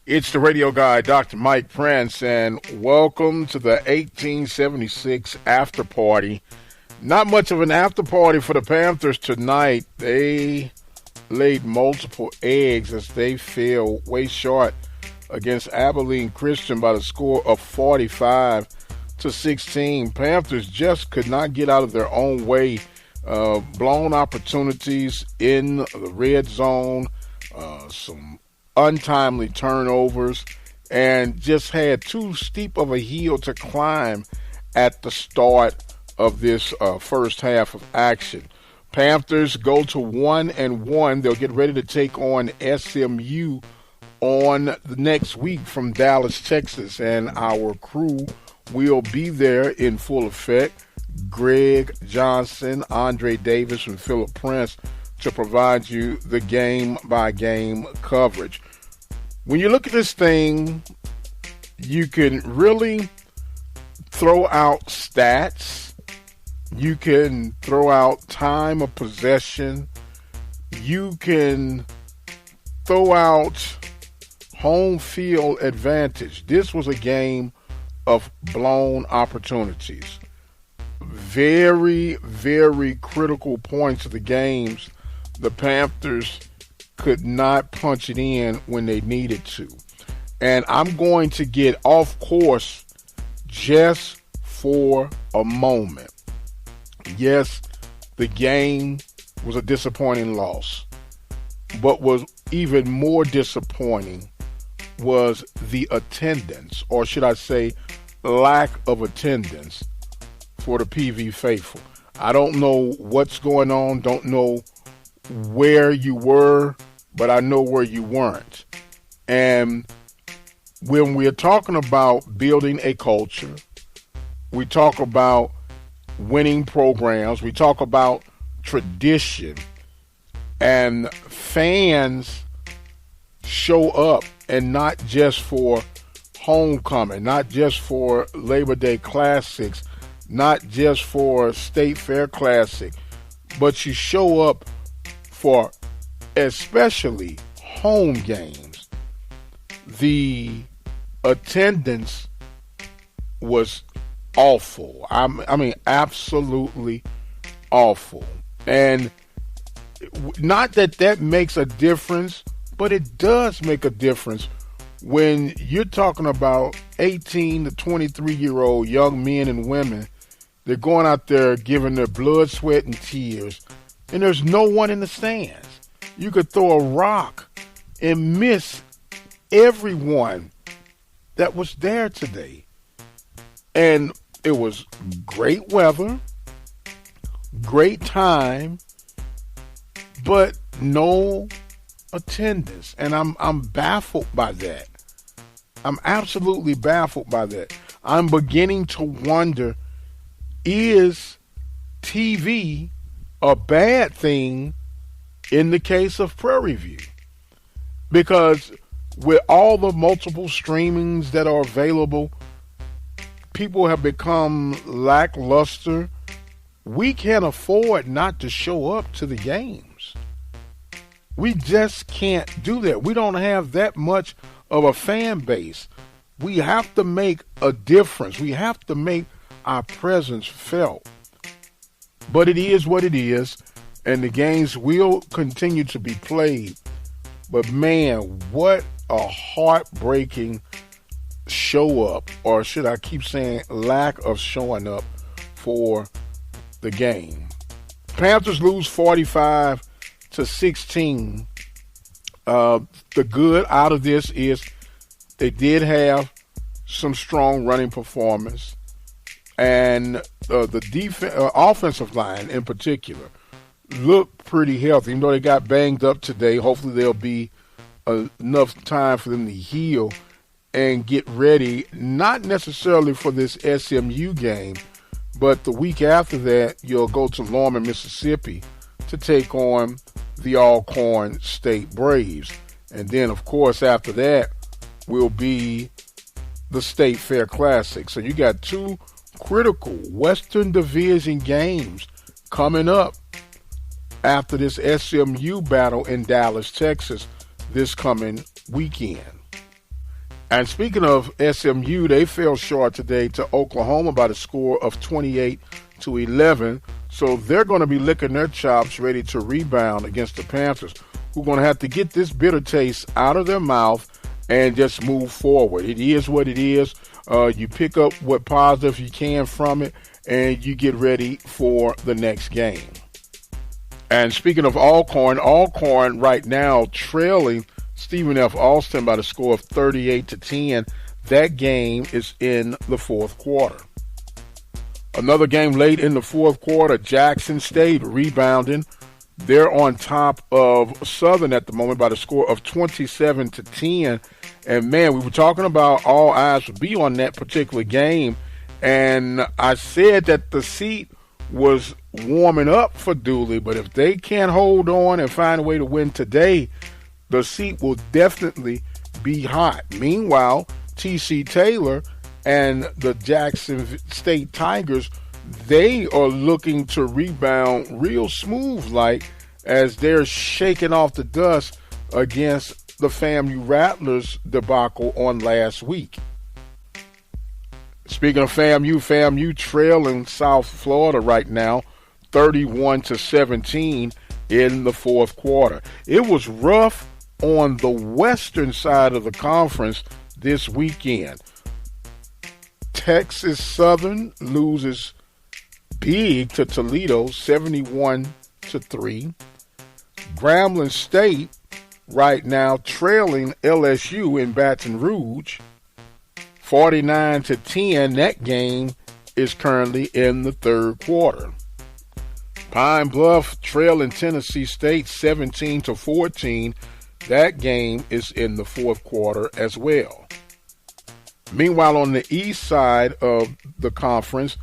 It's the radio guy, Dr. Mike Prince, and welcome to the 1876 after party. Not much of an after party for the Panthers tonight. They laid multiple eggs as they fell way short against Abilene Christian by the score of 45-16. Panthers just could not get out of their own way. Blown opportunities in the red zone, some untimely turnovers, and just had too steep of a hill to climb at the start of this first half of action. Panthers go to 1-1. They'll get ready to take on SMU on the next week from Dallas, Texas, and our crew will be there in full effect. Greg Johnson, Andre Davis, and Philip Prince to provide you the game-by-game coverage. When you look at this thing, you can really throw out stats. You can throw out time of possession. You can throw out home field advantage. This was a game of blown opportunities. Very, very critical points of the games. The Panthers could not punch it in when they needed to. And I'm going to get off course just for a moment. Yes, the game was a disappointing loss. But was even more disappointing was the attendance, or should I say lack of attendance, for the PV faithful. I don't know what's going on, don't know where you were, but I know where you weren't. And when we're talking about building a culture, we talk about winning programs, we talk about tradition, and fans show up, and not just for homecoming, not just for Labor Day Classics, not just for State Fair Classic, but you show up for especially home games. The attendance was awful. I mean, absolutely awful. And not that makes a difference, but it does make a difference when you're talking about 18 to 23-year-old young men and women. They're going out there giving their blood, sweat, and tears, and there's no one in the stands. You could throw a rock and miss everyone that was there today. And it was great weather, great time, but no attendance. And I'm baffled by that. I'm absolutely baffled by that. I'm beginning to wonder, is TV a bad thing in the case of Prairie View? Because with all the multiple streamings that are available, people have become lackluster. We can't afford not to show up to the games. We just can't do that. We don't have that much of a fan base. We have to make a difference. We have to make our presence felt. But it is what it is, and the games will continue to be played. But man, what a heartbreaking show up, or should I keep saying lack of showing up for the game. Panthers lose 45-16. The good out of this is they did have some strong running performance, and the offensive line in particular looked pretty healthy. Even though they got banged up today, hopefully there'll be enough time for them to heal and get ready, not necessarily for this SMU game, but the week after that, you'll go to Lorman, Mississippi to take on the Alcorn State Braves. And then, of course, after that will be the State Fair Classic. So you got two critical Western Division games coming up after this SMU battle in Dallas, Texas, this coming weekend. And speaking of SMU, they fell short today to Oklahoma by the score of 28-11. So they're going to be licking their chops, ready to rebound against the Panthers, who are going to have to get this bitter taste out of their mouth and just move forward. It is what it is. You pick up what positive you can from it, and you get ready for the next game. And speaking of Alcorn right now trailing Stephen F. Austin by the score of 38-10. That game is in the fourth quarter. Another game late in the fourth quarter, Jackson State rebounding. They're on top of Southern at the moment by the score of 27-10. And, man, we were talking about all eyes would be on that particular game. And I said that the seat was warming up for Dooley, but if they can't hold on and find a way to win today, the seat will definitely be hot. Meanwhile, T.C. Taylor and the Jackson State Tigers, they are looking to rebound real smooth like as they're shaking off the dust against the FAMU Rattlers debacle on last week. Speaking of FAMU trailing South Florida right now, 31-17 in the fourth quarter. It was rough on the western side of the conference this weekend. Texas Southern loses big to Toledo, 71-3. Grambling State right now trailing LSU in Baton Rouge, 49-10. That game is currently in the third quarter. Pine Bluff trailing Tennessee State 17-14. That game is in the fourth quarter as well. Meanwhile, on the east side of the conference,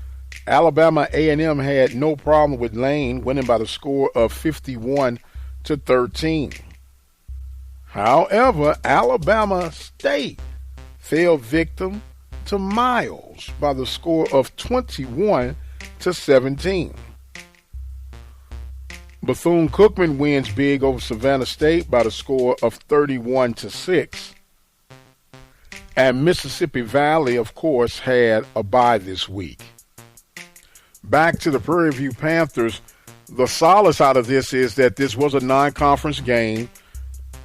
Alabama A&M had no problem with Lane, winning by the score of 51-13. However, Alabama State fell victim to Miles by the score of 21-17. Bethune-Cookman wins big over Savannah State by the score of 31-6. And Mississippi Valley, of course, had a bye this week. Back to the Prairie View Panthers, the solace out of this is that this was a non-conference game.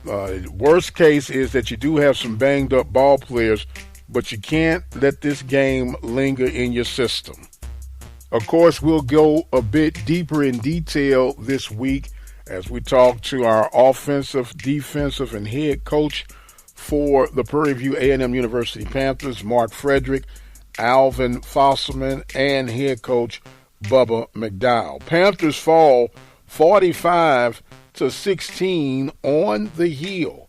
Worst case is that you do have some banged-up ball players, but you can't let this game linger in your system. Of course, we'll go a bit deeper in detail this week as we talk to our offensive, defensive, and head coach for the Prairie View A&M University Panthers, Mark Frederick, Alvin Fosselman, and head coach Bubba McDowell. Panthers fall 45-16 on the heel.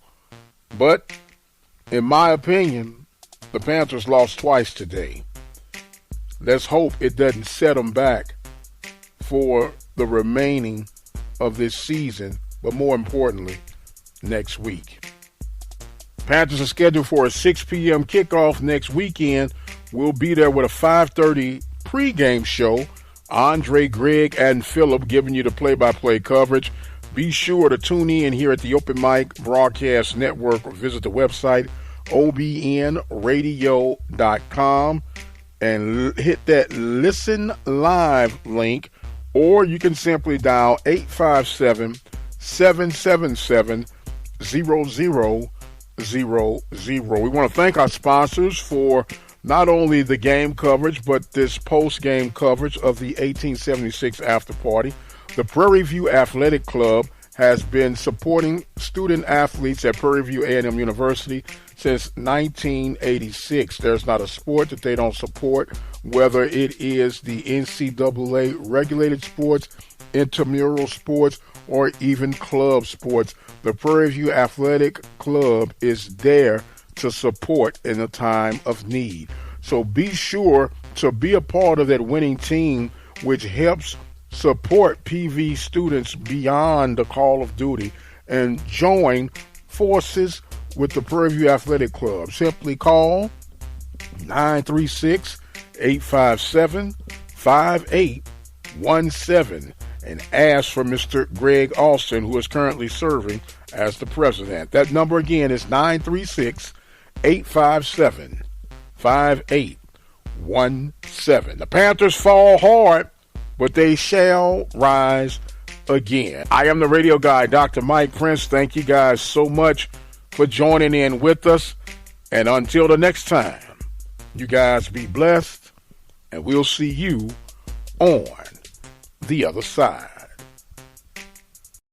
But, in my opinion, the Panthers lost twice today. Let's hope it doesn't set them back for the remaining of this season, but more importantly, next week. Panthers are scheduled for a 6 p.m. kickoff next weekend. We'll be there with a 5:30 pregame show. Andre, Greg, and Phillip giving you the play-by-play coverage. Be sure to tune in here at the Open Mic Broadcast Network or visit the website obnradio.com. and hit that listen live link, or you can simply dial 857-777-0000. We want to thank our sponsors for not only the game coverage, but this post-game coverage of the 1876 after party. The Prairie View Athletic Club has been supporting student athletes at Prairie View A&M University since 1986. There's not a sport that they don't support, whether it is the NCAA regulated sports, intramural sports, or even club sports. The Prairie View Athletic Club is there to support in a time of need. So be sure to be a part of that winning team, which helps support PV students beyond the call of duty, and join forces with the Prairie View Athletic Club. Simply call 936-857-5817 and ask for Mr. Greg Austin, who is currently serving as the president. That number again is 936 857-5817. The Panthers fall hard, but they shall rise again. I am the radio guy, Dr. Mike Prince. Thank you guys so much for joining in with us. And until the next time, you guys be blessed, and we'll see you on the other side.